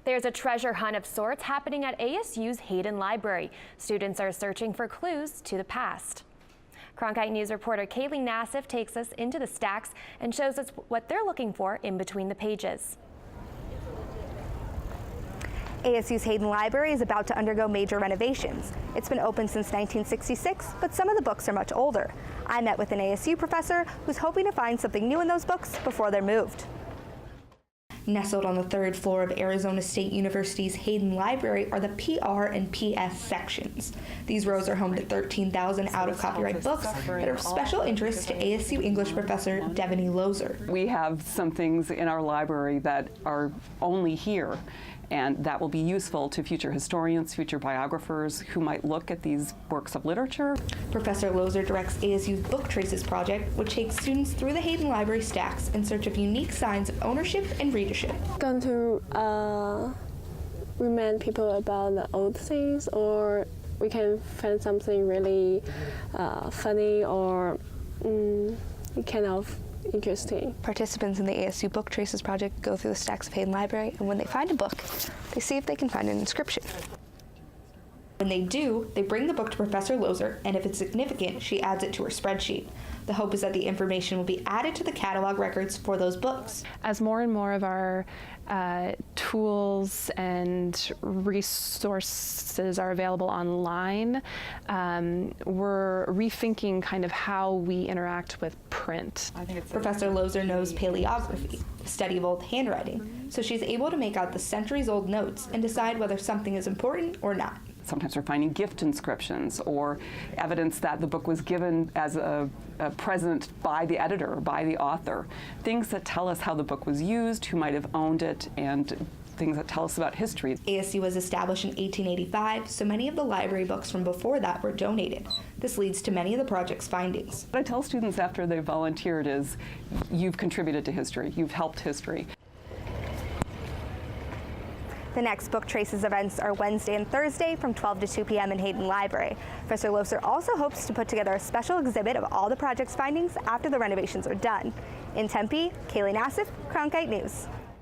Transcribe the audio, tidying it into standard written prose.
There's a treasure hunt of sorts happening at ASU's Hayden Library. Students are searching for clues to the past. Cronkite News reporter Kaly Nasiff takes us into the stacks and shows us what they're looking for in between the pages. ASU's Hayden Library is about to undergo major renovations. It's been open since 1966, but some of the books are much older. I met with an ASU professor who's hoping to find something new in those books before they're moved. Nestled on the third floor of Arizona State University's Hayden Library are the PR and PF sections. These rows are home to 13,000 out-of-copyright books that are of special interest to ASU English professor Devany Lozer. We have some things in our library that are only here, and that will be useful to future historians, future biographers who might look at these works of literature. Professor Lozer directs ASU's Book Traces project, which takes students through the Hayden Library stacks in search of unique signs of ownership and readership. Going to remind people about the old things, or we can find something really funny or kind of interesting. Participants in the ASU Book Traces project go through the stacks of Hayden Library, and when they find a book, they see if they can find an inscription. When they do, they bring the book to Professor Lozer, and if it's significant, she adds it to her spreadsheet. The hope is that the information will be added to the catalog records for those books. As more and more of our tools and resources are available online, we're rethinking kind of how we interact with print. Professor Lozer knows paleography, the study of old handwriting, so she's able to make out the centuries-old notes and decide whether something is important or not. Sometimes we're finding gift inscriptions or evidence that the book was given as a present by the editor or by the author. Things that tell us how the book was used, who might have owned it, and things that tell us about history. ASU was established in 1885, so many of the library books from before that were donated. This leads to many of the project's findings. What I tell students after they've volunteered is, you've contributed to history, you've helped history. The next Book Traces events are Wednesday and Thursday from 12 to 2 p.m. in Hayden Library. Professor Lozer also hopes to put together a special exhibit of all the project's findings after the renovations are done. In Tempe, Kaly Nasiff, Cronkite News.